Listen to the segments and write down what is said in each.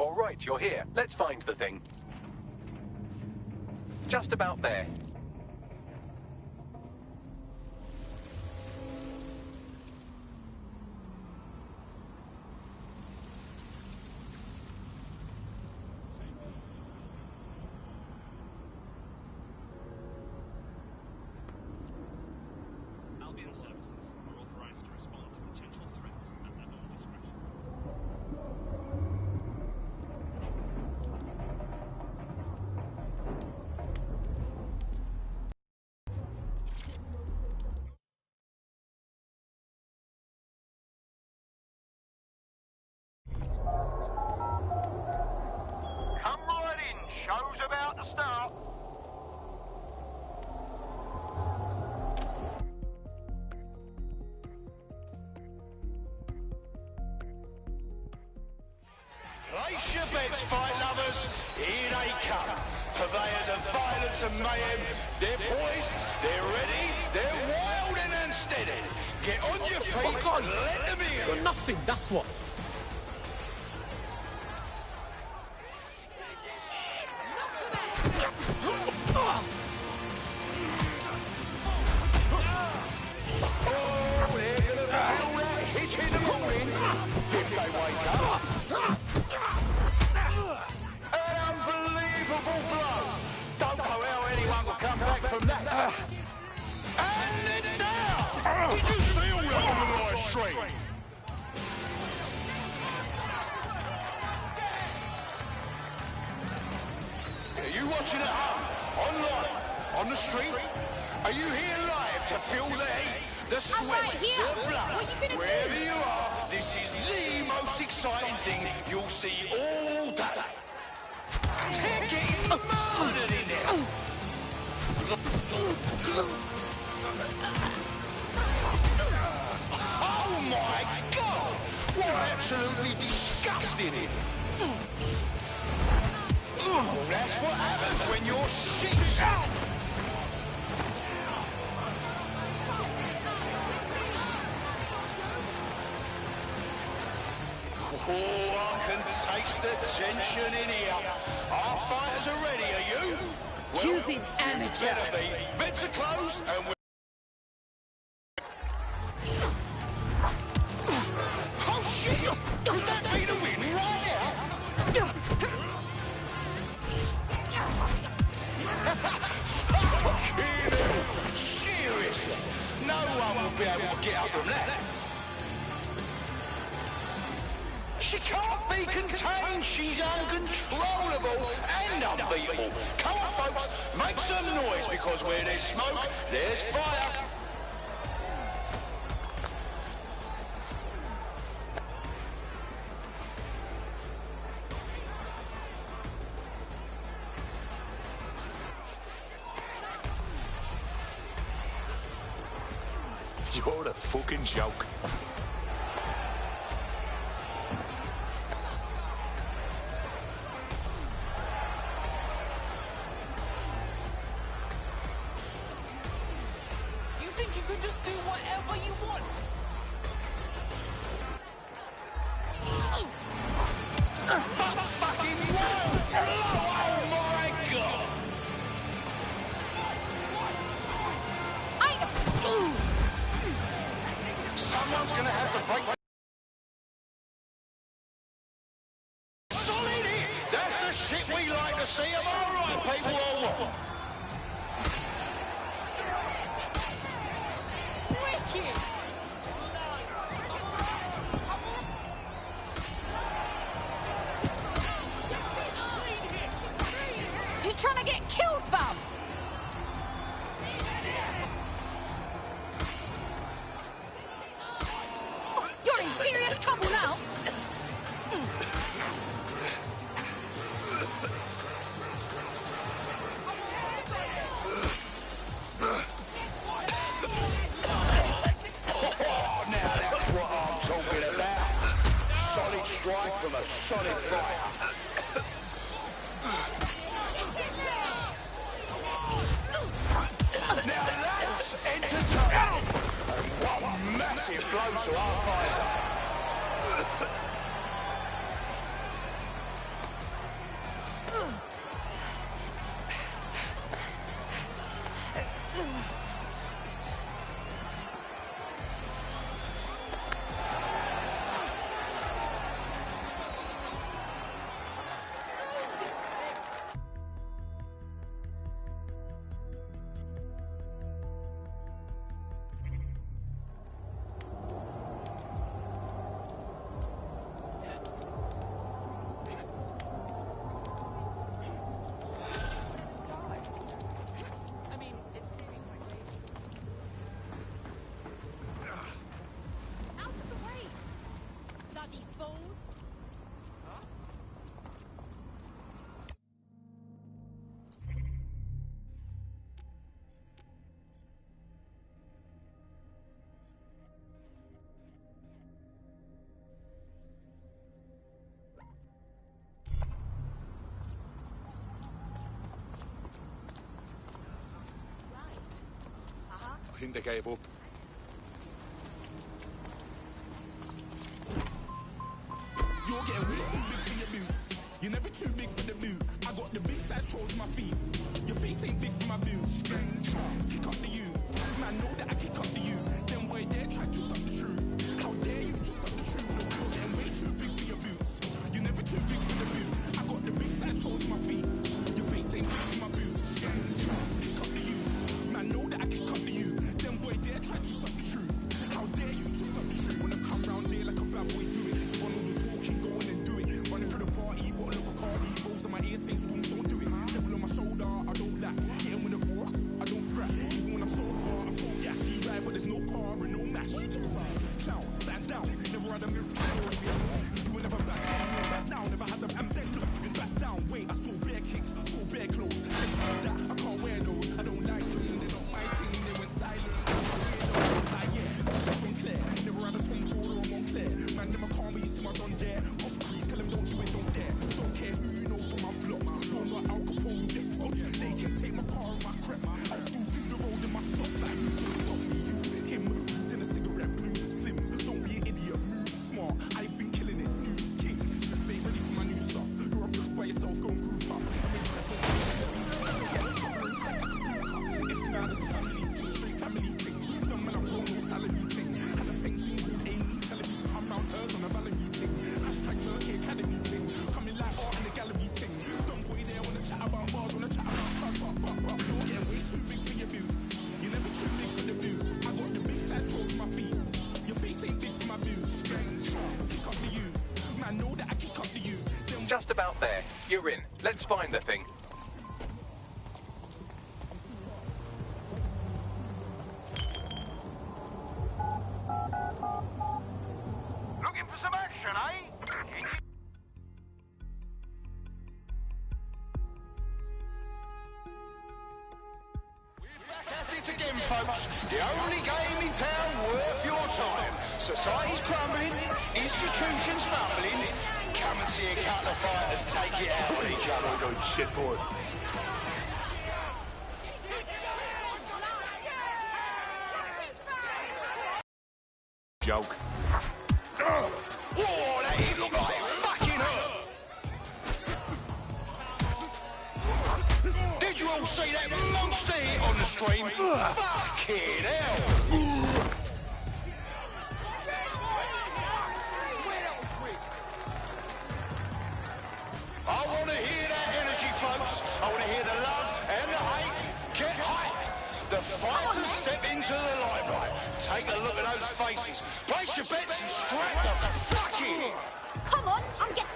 All right, you're here. Let's find the thing. Just about there. Show's about to start. Place your bets, fight lovers. Here they come. Purveyors of violence and mayhem. They're poised, they're ready, they're wild and unsteady. Get on your feet, let them in. You're nothing, that's what. Watching at home, online, on the street. Are you here live to feel the heat, the sweat, the blood? Wherever you are, this is the most exciting thing you'll see all day. They're getting murdered in there. Oh my God! What absolutely disgusting in it. Well, that's what happens when you're shit. Oh, I can taste the tension in here. Our fighters are ready, are you? Stupid amateur. Better be. Bets are closed and we're... Oh, shit! Could that be the win right now? Fucking hell! Seriously? No one will be able to get up from that. She can't be contained. She's uncontrollable and unbeatable. Come on, folks, make some noise, because where there's smoke, there's fire. You're a fucking joke. You think you could just do whatever you want? Fucking wow! Oh my God! Someone's gonna have to break. Solid hit! That's the shit we like to see. Am I right, people, or what? Wicked! You trying to get killed, fam? You're in serious trouble now. Oh, now that's what I'm talking about. Solid strike from a solid fighter. Now that's entertaining. And one massive blow to our fighter. I think they gave up. You're getting way too big for your boots. You're never too big for the boot. I got the big size toes on my feet. Your face ain't big for my boots. Kick up the you. Man, know that I kick up the you. Then why dare try to suck the truth? How dare you to suck the truth? Look, you're getting way too big for your boots. You're never too big for the boot. I got the big size toes on my feet. Your face ain't big for my boots. Kick up the you. Man, know that I kick up the you. Then why dare try to suck the truth? How dare you to suck the truth? Wanna come round there like a bad boy, do it. Run all the talking, go on and do it. Running through the party, bottle of Bacardi. Rolls on my ear, saying storms, don't do it. Devil on my shoulder, I don't lack. Hitting with a roar, I don't scrap. Even when I'm sober, I'm so gassy, right? But there's no car and no match. What you talking about? Clown, stand down. Never had a mirror. You will never back down. Back down, never had them. And then look, back down. Wait, I saw bare kicks, saw bare clothes. That I can't wear those. I don't like them. They're not my thing. They went silent. It's like, yeah, it's gone clear. Never had a Tom Ford or a Montclair. Man, never call me, you see my done there. Up trees, tell them don't do it, don't dare. Don't care who you know from my block. Don't know Al Capone, get out. They can take my car and my creps. I'll still do the road in my socks. Like, who's gonna stop me? You, him, then a cigarette, blue slims. Don't be an idiot, move smart. I've been killing it, new king. They ready for my new stuff. You're a push by yourself, go and group up. I'm in trap, if now there's a family thing, straight family thing. Dumb man, I'm grown, no salary thing. Had a painting called Amy, telling me to come round hers on a Valerie thing. Hashtag Murky Academy thing. Coming like art in the gallery thing. Don't boy there, wanna chat about bars, wanna chat about but. You're getting way too big for your boots. You're never too big for the boot. I got the big size toes on my feet. Your face ain't big for my boots. Kick up the you. Man, know that I kick up the you. Then Just about there. You're in. Let's find the thing. Looking for some action, eh? We're back at it again, folks. The only game in town worth your time. Society's crumbling, institutions fumbling. Come and see a couple of fighters take it out on each other. Going shit, boy. Joke. Whoa, that hit looked like it fucking hurt. Did you all see that monster hit on the stream? Fucking hell. I want to hear that energy, folks. I want to hear the love and the hate. Get hype. The fighters step into the limelight. Take a look at those faces. Place your bets and strap the fuck in. Come on, I'm getting...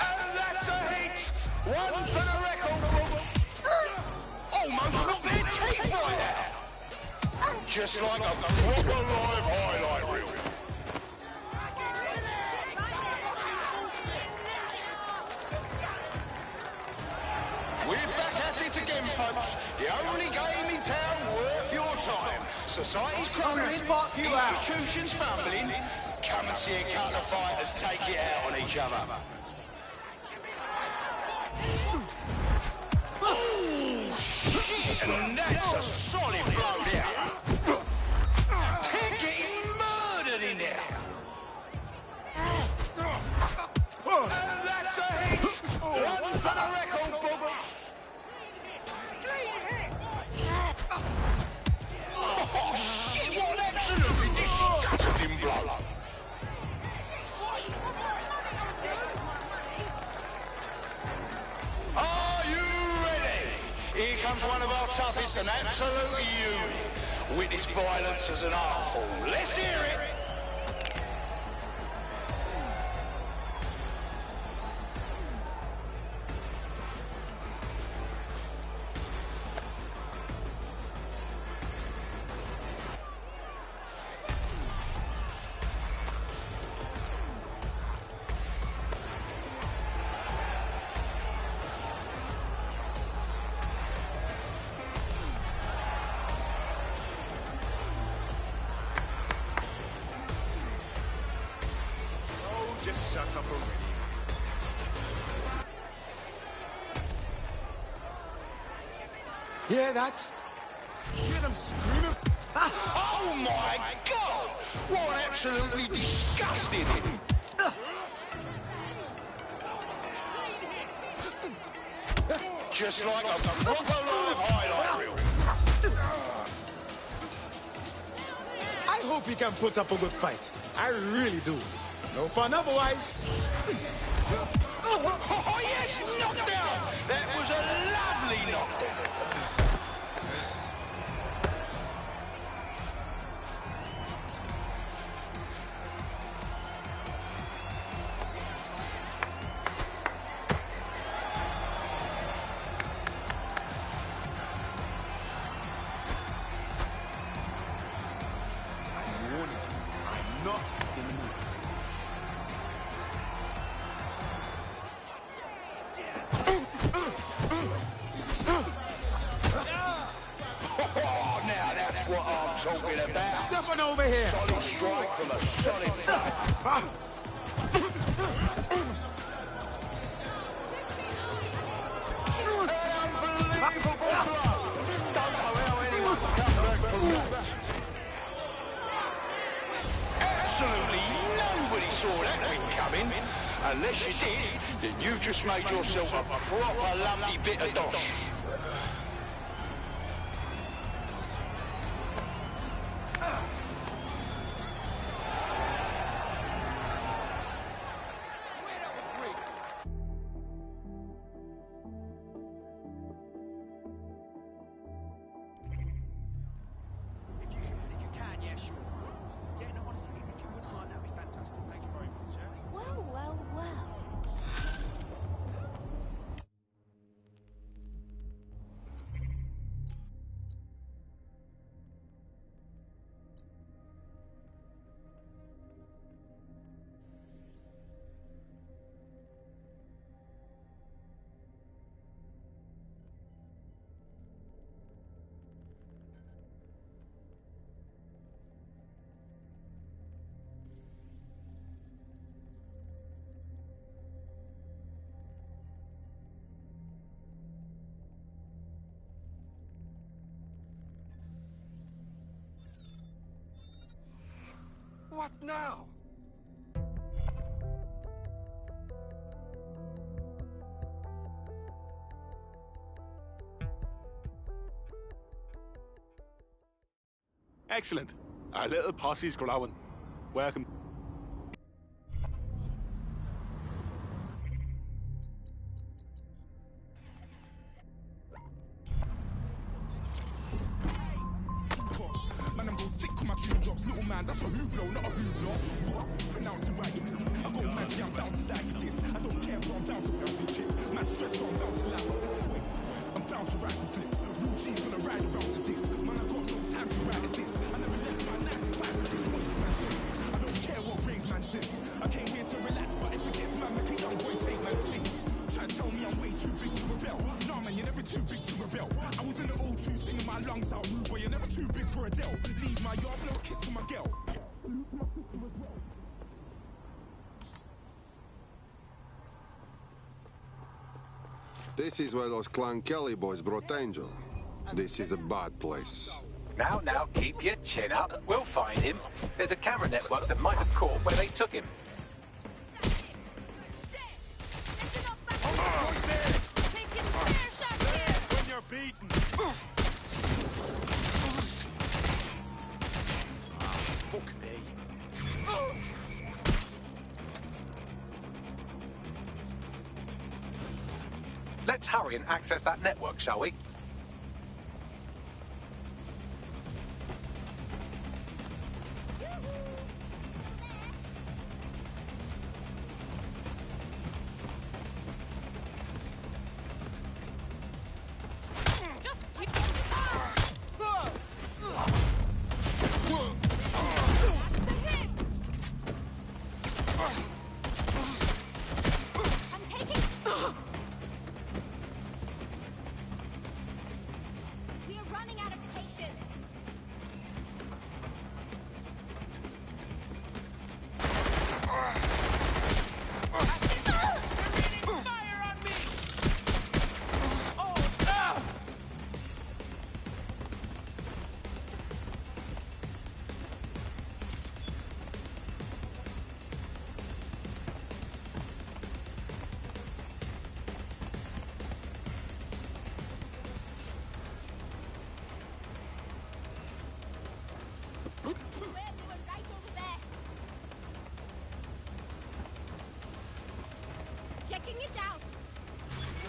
And that's a hit. One for the record books. Almost knocked their teeth right out. Just like a proper live highlight reel. We're back at it again, folks. The only game in town worth your time. Society's crumbling, institutions fumbling. Come and see a couple of fighters take it out on each other. Oh, shit! And that's a solid blow there. They're getting murdered in there. And that's a hit. One for the record books. comes one of our toughest and absolute unit. Witness violence as an art form. Let's hear it! Just shut up already. Hear that? Hear them screaming? Oh my God! What absolutely disgusting! Just like a proper live highlight reel. I hope he can put up a good fight. I really do. No fun otherwise. Oh yes, knockdown! That was a lovely knockdown. I'm warning you, I'm not in the mood. Oh, now that's what I'm talking about. Step on over here. Solid strike from a solid fight. An unbelievable blow. Don't know how anyone can come back from that. Absolutely nobody saw that win coming. Unless you did, then you just made yourself a proper lumpy bit of dosh. If you can, yeah, sure. Yeah, no, honestly, if you wouldn't mind, that'd be fantastic. Thank you very much, yeah? Well, well, well. What now? Excellent. Our little posse's growing. Welcome. Man, I'm go sick with my tune drops. Little man, that's a hooplo, not a hoopla. What? Pronounce it right, you know. I go magic, I'm bound to die for this. I don't care, but I'm bound to pound the chip. Man, stress, so I'm bound to laugh, slip swing. I'm bound to ride the flips. Real G's gonna ride around to this. Man, I got no time to ride at this. I never left my 9 to 5 for this voice, man. I don't care what rave man's in. I came here to relax, but if it gets man, make a young boy take man's things. Try to tell me I'm way too big to rebel. Nah, man, you're never too big to rebel. I was in the O2 singing my lungs out, rude, but you're never too big for Adele. Leave my yard, blow a kiss to my girl. This is where those Clan Kelly boys brought Angel. This is a bad place. Now, keep your chin up. We'll find him. There's a camera network that might have caught where they took him. When you're beaten. Fuck me. Let's hurry and access that network, shall we?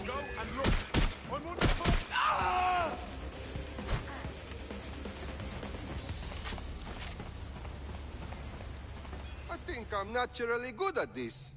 go and look. I'm on the phone. Ah! I think I'm naturally good at this.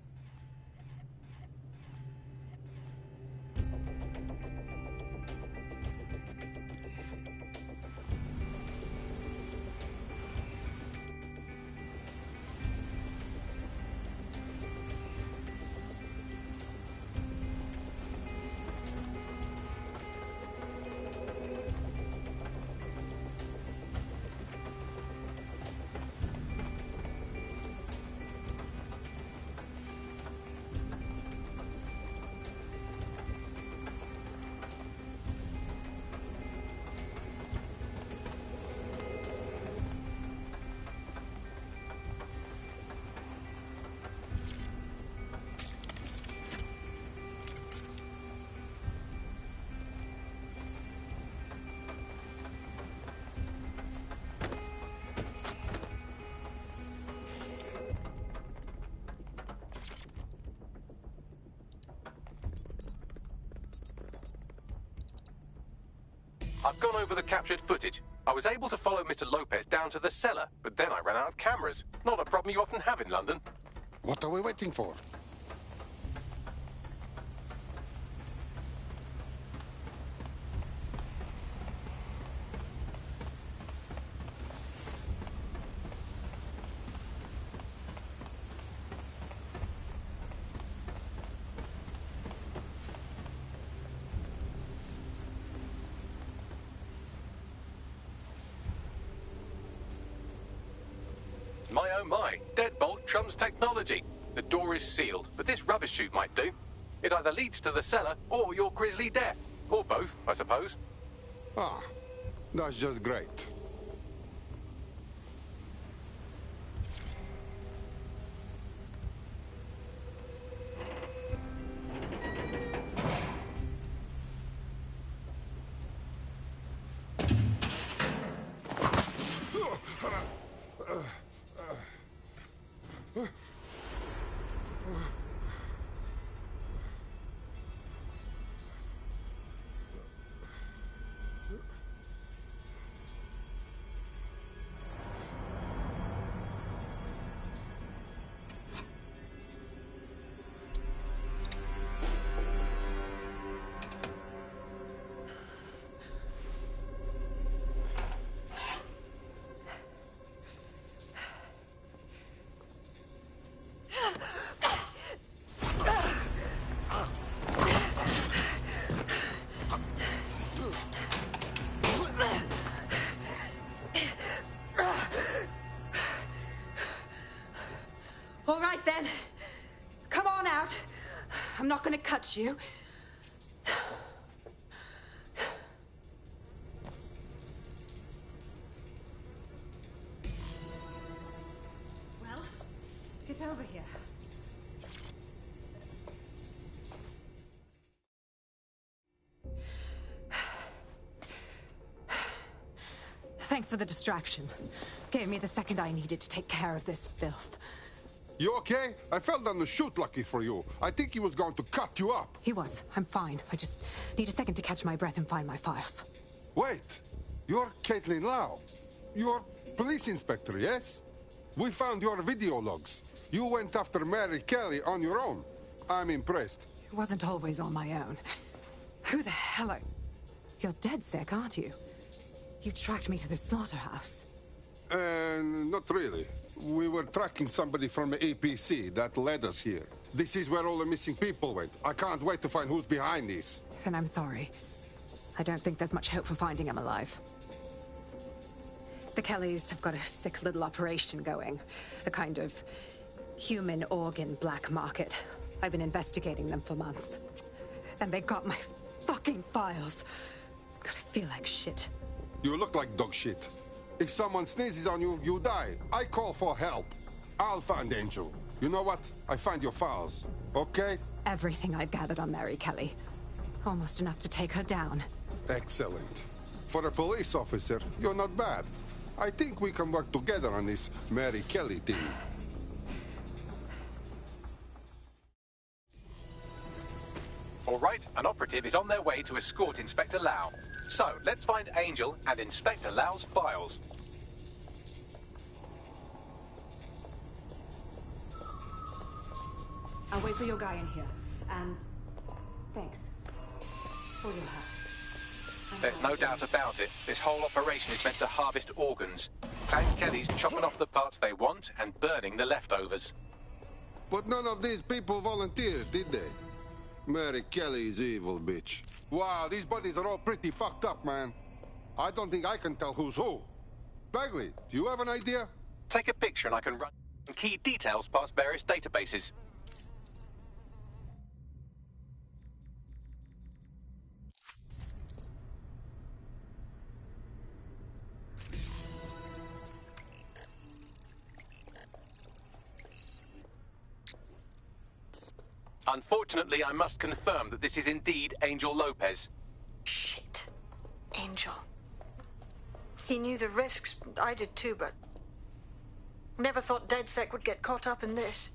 I've gone over the captured footage. I was able to follow Mr. Lopez down to the cellar, but then I ran out of cameras. Not a problem you often have in London. What are we waiting for? My oh my, deadbolt trumps technology. The door is sealed, but this rubbish chute might do. It either leads to the cellar or your grisly death. Or both, I suppose. Ah, that's just great. All right, then. Come on out. I'm not gonna cut you. Well, get over here. Thanks for the distraction. Gave me the second I needed to take care of this filth. You okay? I fell down the chute, lucky for you. I think he was going to cut you up. He was. I'm fine. I just need a second to catch my breath and find my files. Wait, you're Caitlin Lau. You're police inspector, yes? We found your video logs. You went after Mary Kelly on your own. I'm impressed. It wasn't always on my own. Who the hell are... You're dead sick, aren't you? You tracked me to the slaughterhouse. Not really. We were tracking somebody from the APC that led us here. This is where all the missing people went. I can't wait to find who's behind this. Then I'm sorry. I don't think there's much hope for finding him alive. The Kellys have got a sick little operation going. A kind of human organ black market. I've been investigating them for months. And they got my fucking files. God, I feel like shit. You look like dog shit. If someone sneezes on you, you die. I call for help. I'll find Angel. You know what? I find your files, okay? Everything I've gathered on Mary Kelly. Almost enough to take her down. Excellent. For a police officer, you're not bad. I think we can work together on this Mary Kelly thing. All right, An operative is on their way to escort Inspector Lau. So, let's find Angel and Inspector Lau's files. I'll wait for your guy in here. And thanks for your help. There's no doubt about it. This whole operation is meant to harvest organs. Clan Kelly's chopping off the parts they want and burning the leftovers. But none of these people volunteered, did they? Mary Kelly's evil, bitch. Wow, these buddies are all pretty fucked up, man. I don't think I can tell who's who. Bagley, do you have an idea? Take a picture and I can run key details past various databases. Unfortunately, I must confirm that this is indeed Angel Lopez. Shit. Angel. He knew the risks. I did too, but... never thought DedSec would get caught up in this.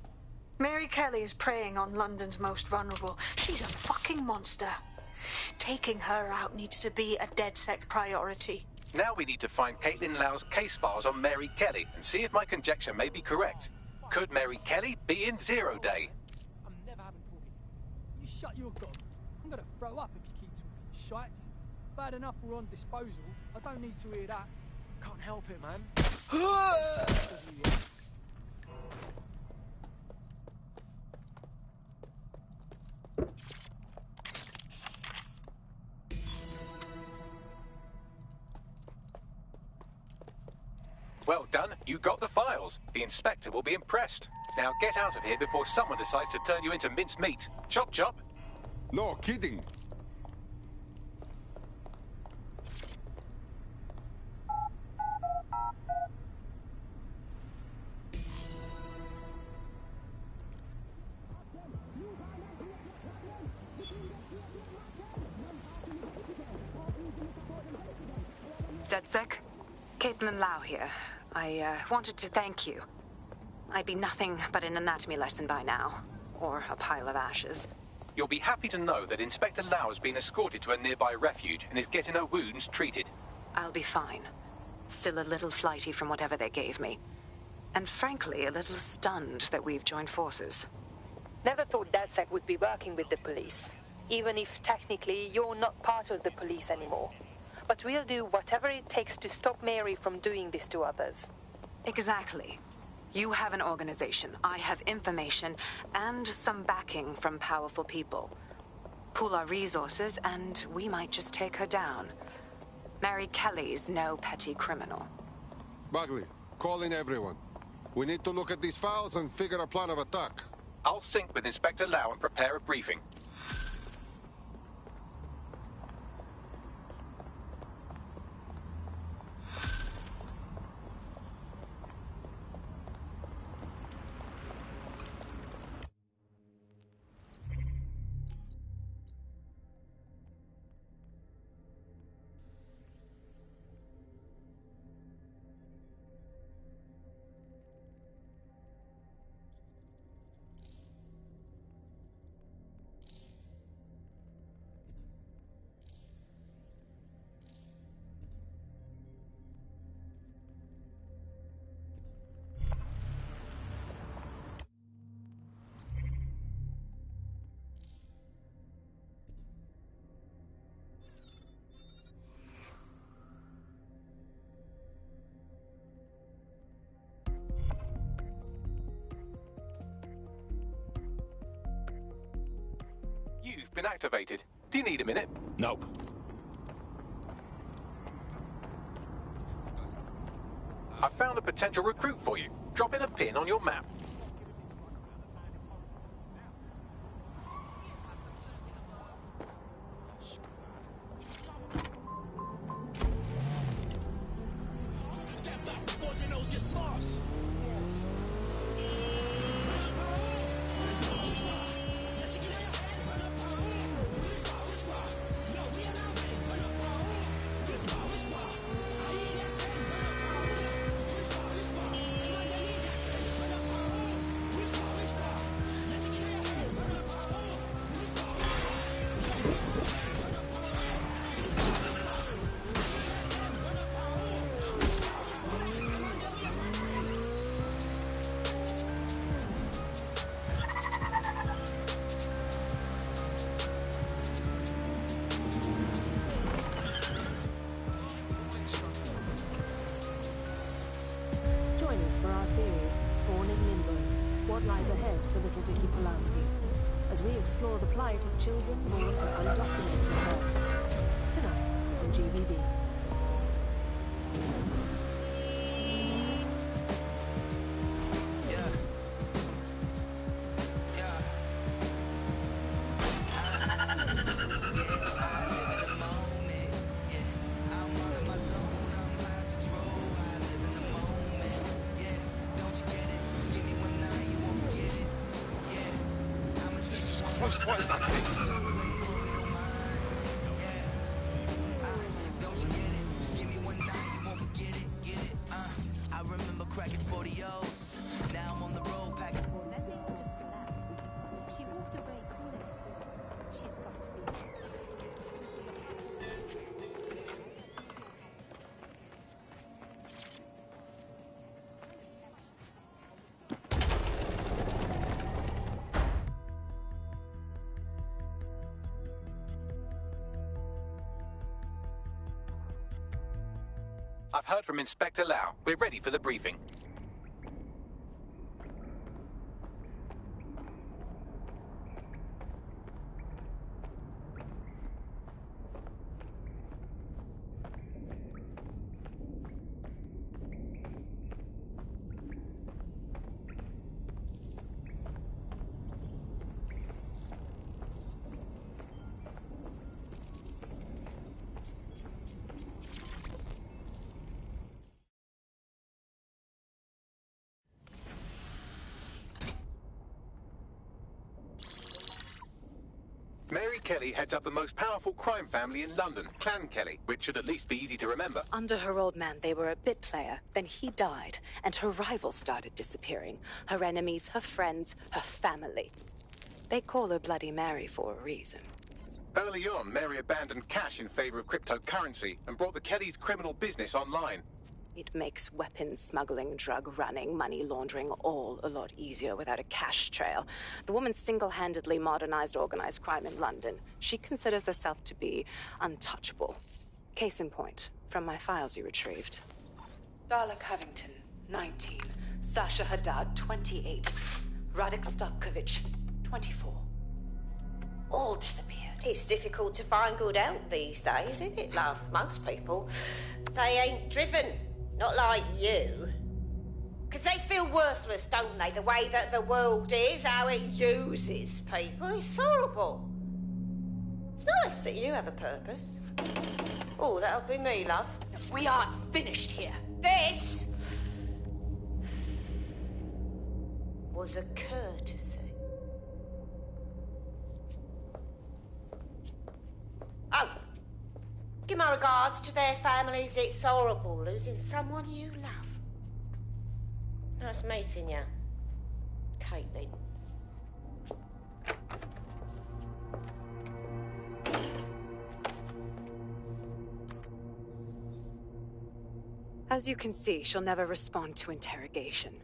Mary Kelly is preying on London's most vulnerable. She's a fucking monster. Taking her out needs to be a DedSec priority. Now we need to find Caitlin Lau's case files on Mary Kelly and see if my conjecture may be correct. Could Mary Kelly be in Zero Day? You shut your gob. I'm gonna throw up if you keep talking shite. Bad enough we're on disposal. I don't need to hear that. Can't help it, man. Well done. You got the files. The inspector will be impressed. Now get out of here before someone decides to turn you into minced meat. Chop chop. No kidding. DedSec? Caitlin Lau here. I wanted to thank you. I'd be nothing but an anatomy lesson by now. Or a pile of ashes. You'll be happy to know that Inspector Lau has been escorted to a nearby refuge and is getting her wounds treated. I'll be fine. Still a little flighty from whatever they gave me. And frankly, a little stunned that we've joined forces. Never thought DedSec would be working with the police. Even if technically you're not part of the police anymore. But we'll do whatever it takes to stop Mary from doing this to others. Exactly. You have an organization, I have information, and some backing from powerful people. Pool our resources, and we might just take her down. Mary Kelly's no petty criminal. Bagley, call in everyone. We need to look at these files and figure a plan of attack. I'll sync with Inspector Lau and prepare a briefing. You've been activated. Do you need a minute? Nope. I've found a potential recruit for you. Drop in a pin on your map. focus for our series, Born in Limbo, What Lies Ahead for Little Vicky Pulowski, as we explore the plight of children born to undocumented parents. Tonight on GBB. Christ, what is that thing? I remember cracking 40 O's. Now I'm on the road packing. That lady just collapsed. She walked away cool as a goose. She's got to be. I've heard from Inspector Lau. We're ready for the briefing. Mary Kelly heads up the most powerful crime family in London, Clan Kelly, which should at least be easy to remember. Under her old man, they were a bit player. Then he died, and her rivals started disappearing. Her enemies, her friends, her family. They call her Bloody Mary for a reason. Early on, Mary abandoned cash in favor of cryptocurrency and brought the Kellys' criminal business online. It makes weapons smuggling, drug running, money laundering all a lot easier without a cash trail. The woman single-handedly modernized organized crime in London. She considers herself to be untouchable. Case in point, from my files you retrieved. Darla Covington, 19. Sasha Haddad, 28. Radek Stopkovich, 24. All disappeared. It's difficult to find good help these days, isn't it, love? Most people, they ain't driven. Not like you. Because they feel worthless, don't they? The way that the world is, how it uses people. It's horrible. It's nice that you have a purpose. Oh, that'll be me, love. We aren't finished here. This was a courtesy. Oh. Give my regards to their families. It's horrible losing someone you love. Nice meeting you, Caitlin. As you can see, she'll never respond to interrogation.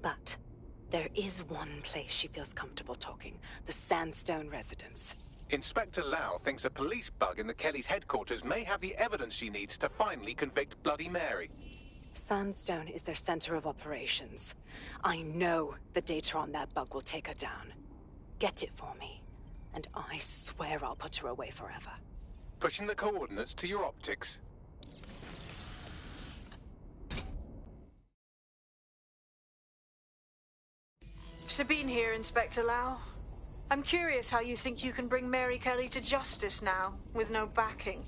But there is one place she feels comfortable talking, the Sandstone residence. Inspector Lau thinks a police bug in the Kellys' headquarters may have the evidence she needs to finally convict Bloody Mary. Sandstone is their center of operations. I know the data on that bug will take her down. Get it for me, and I swear I'll put her away forever. Pushing the coordinates to your optics. Sabine here, Inspector Lau. I'm curious how you think you can bring Mary Kelly to justice now, with no backing.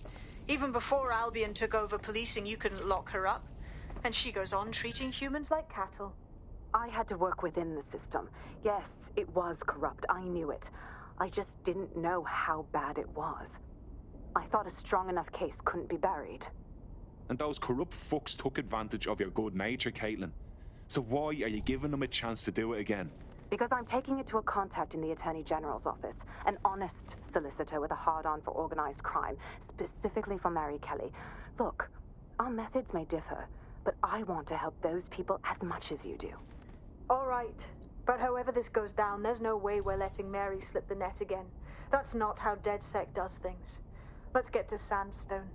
Even before Albion took over policing, you couldn't lock her up. And she goes on treating humans like cattle. I had to work within the system. Yes, it was corrupt. I knew it. I just didn't know how bad it was. I thought a strong enough case couldn't be buried. And those corrupt fucks took advantage of your good nature, Caitlin. So why are you giving them a chance to do it again? Because I'm taking it to a contact in the Attorney General's office, an honest solicitor with a hard-on for organized crime, specifically for Mary Kelly. Look, our methods may differ, but I want to help those people as much as you do. All right. But however this goes down, there's no way we're letting Mary slip the net again. That's not how DedSec does things. Let's get to Sandstone.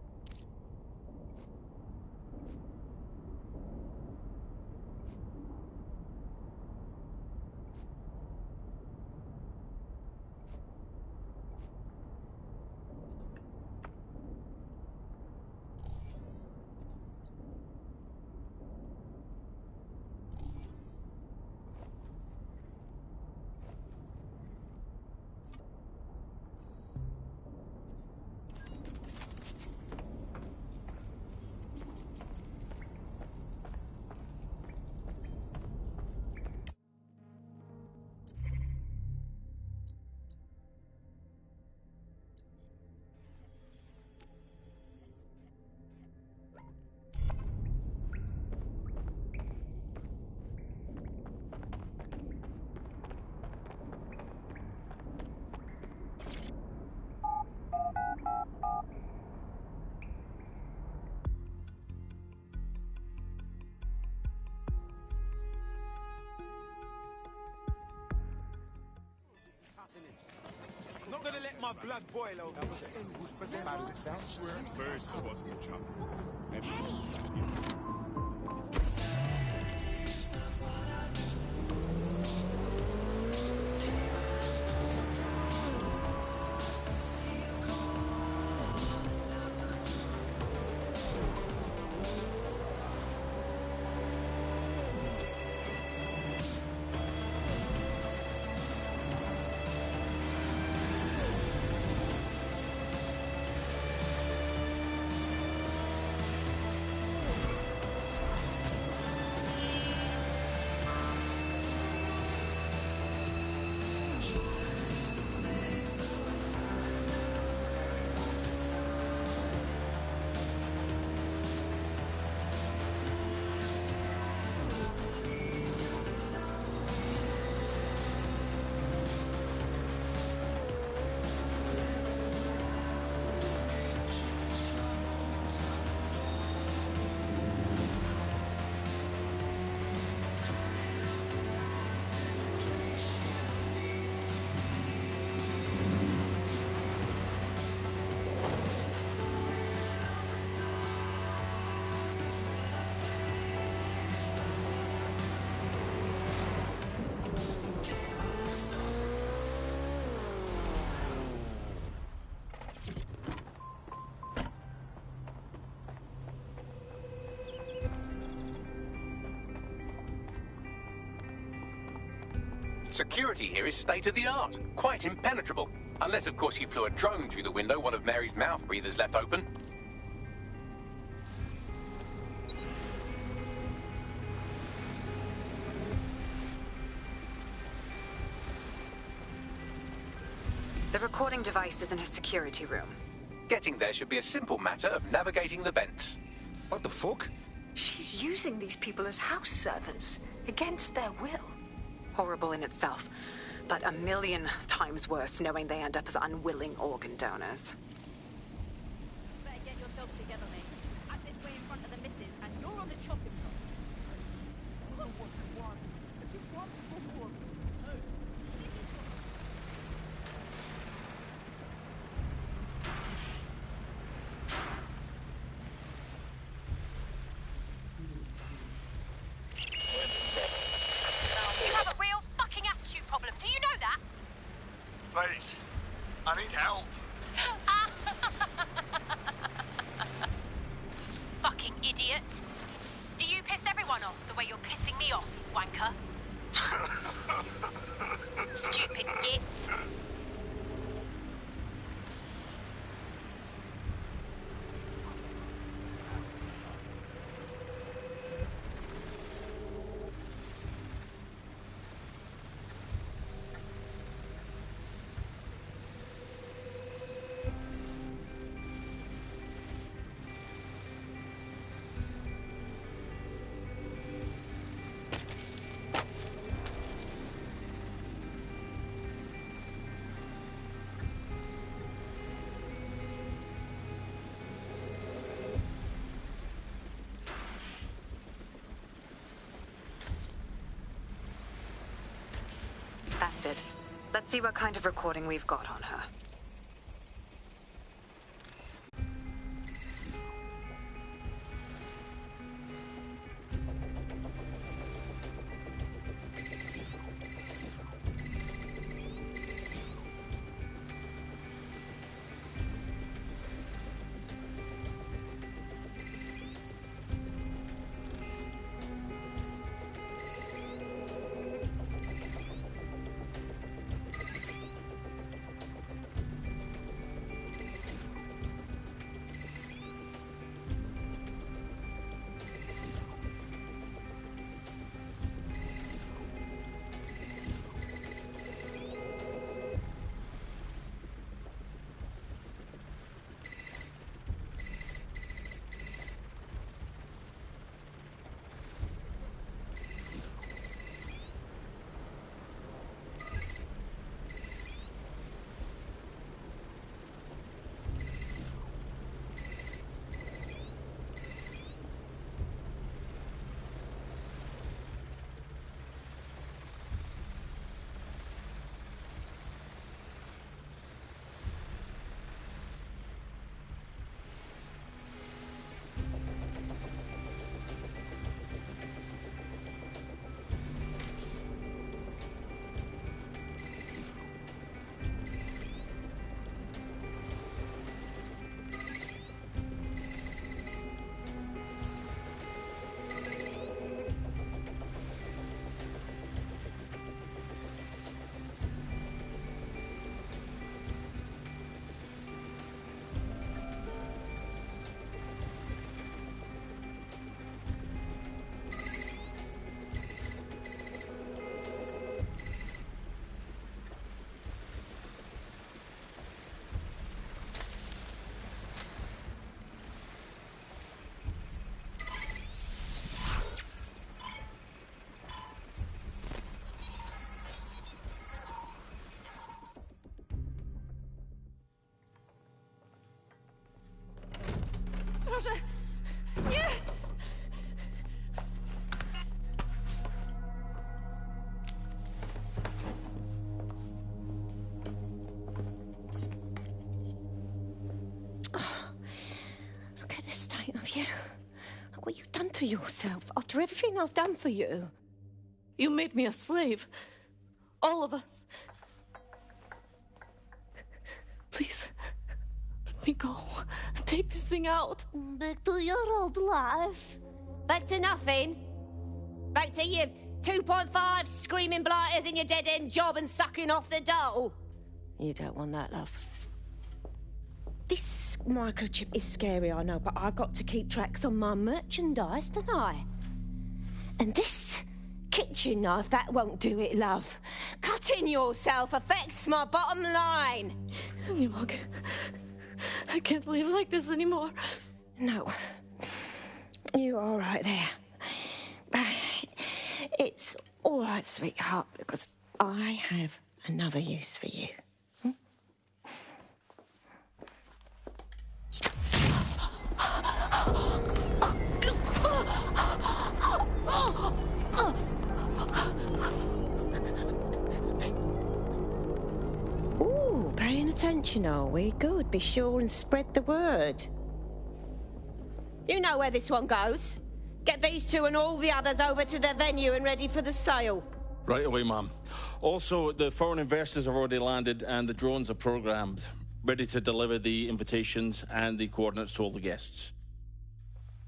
gonna let my blood boil out. That was an end good for them. How does it sound? First was my chap. Security here is state-of-the-art, quite impenetrable. Unless, of course, you flew a drone through the window one of Mary's mouth breathers left open. The recording device is in her security room. Getting there should be a simple matter of navigating the vents. What the fuck? She's using these people as house servants, against their will. Horrible in itself, but a million times worse knowing they end up as unwilling organ donors. Better get yourself together, mate. I'm this way in front of the missus, and you're on the chopping block. I don't know what you want. I just want to go for it. No. You have a real fucking attitude problem. Do you know that? Please, I need help. Fucking idiot. Do you piss everyone off the way you're pissing me off, wanker? Stupid git. That's it. Let's see what kind of recording we've got on her. Yeah. Look at the state of you. Look what you've done to yourself after everything I've done for you. You made me a slave. All of us. Please, let me go. Take this thing out. Back to your old life. Back to nothing. Back to your 2.5 screaming blighters in your dead-end job and sucking off the dole. You don't want that, love. This microchip is scary, I know, but I've got to keep tracks on my merchandise, don't I? And this kitchen knife, that won't do it, love. Cutting yourself affects my bottom line. I can't live like this anymore. No. You're all right there. It's all right, sweetheart, because I have another use for you. Ooh, paying attention, are we? Good. Be sure and spread the word. You know where this one goes. Get these two and all the others over to the venue and ready for the sale. Right away, Mum. Also, the foreign investors have already landed and the drones are programmed, ready to deliver the invitations and the coordinates to all the guests.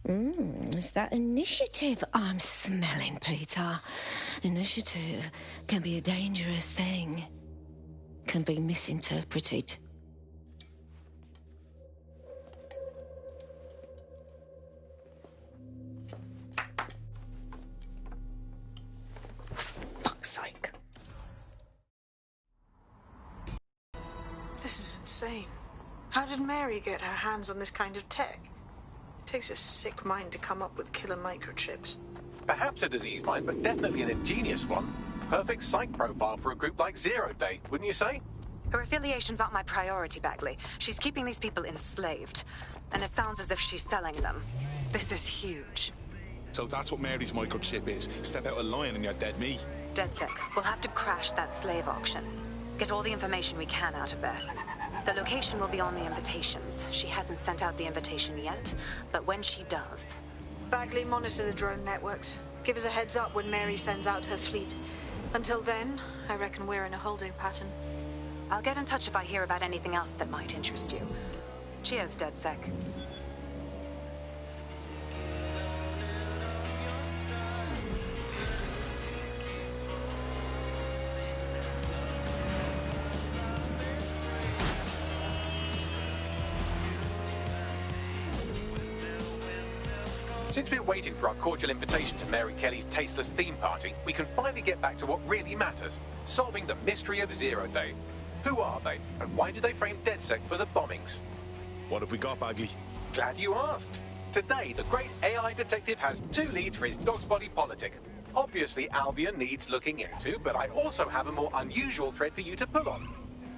It's that initiative I'm smelling, Peter. Initiative can be a dangerous thing. Can be misinterpreted. Fuck's sake. This is insane. How did Mary get her hands on this kind of tech? It takes a sick mind to come up with killer microchips. Perhaps a disease mind, but definitely an ingenious one. Perfect psych profile for a group like Zero Day, wouldn't you say? Her affiliations aren't my priority, Bagley. She's keeping these people enslaved. And it sounds as if she's selling them. This is huge. So that's what Mary's microchip is. Step out of line and you're dead meat. DedSec, we'll have to crash that slave auction. Get all the information we can out of there. The location will be on the invitations. She hasn't sent out the invitation yet, but when she does... Bagley, monitor the drone networks. Give us a heads up when Mary sends out her fleet. Until then, I reckon we're in a holding pattern. I'll get in touch if I hear about anything else that might interest you. Cheers, DedSec. Since we're waiting for our cordial invitation to Mary Kelly's tasteless theme party, we can finally get back to what really matters, solving the mystery of Zero Day. Who are they, and why did they frame DedSec for the bombings? What have we got, Bagley? Glad you asked. Today, the great AI detective has 2 leads for his dog's body politic. Obviously, Albion needs looking into, but I also have a more unusual thread for you to pull on.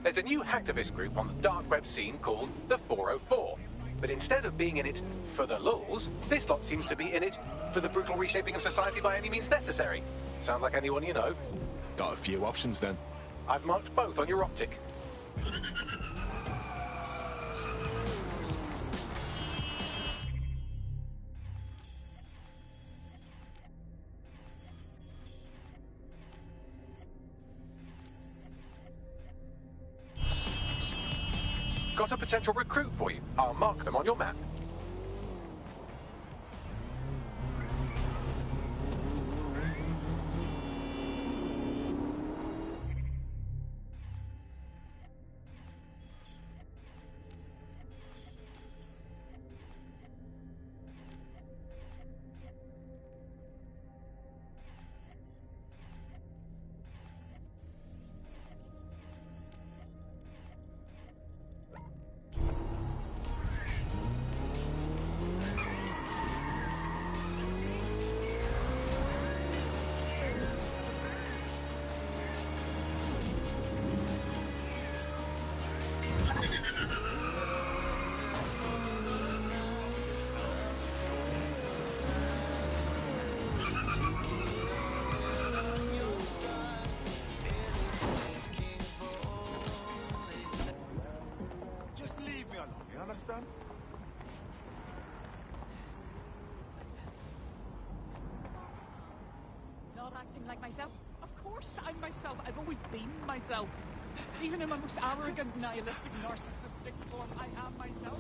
There's a new hacktivist group on the dark web scene called the 404. But instead of being in it for the lulz, this lot seems to be in it for the brutal reshaping of society by any means necessary. Sound like anyone you know? Got a few options then. I've marked both on your optic. Got a potential recruit for you. I'll mark them on your map. myself. Of course I'm myself. I've always been myself. Even in my most arrogant, nihilistic, narcissistic form, I am myself.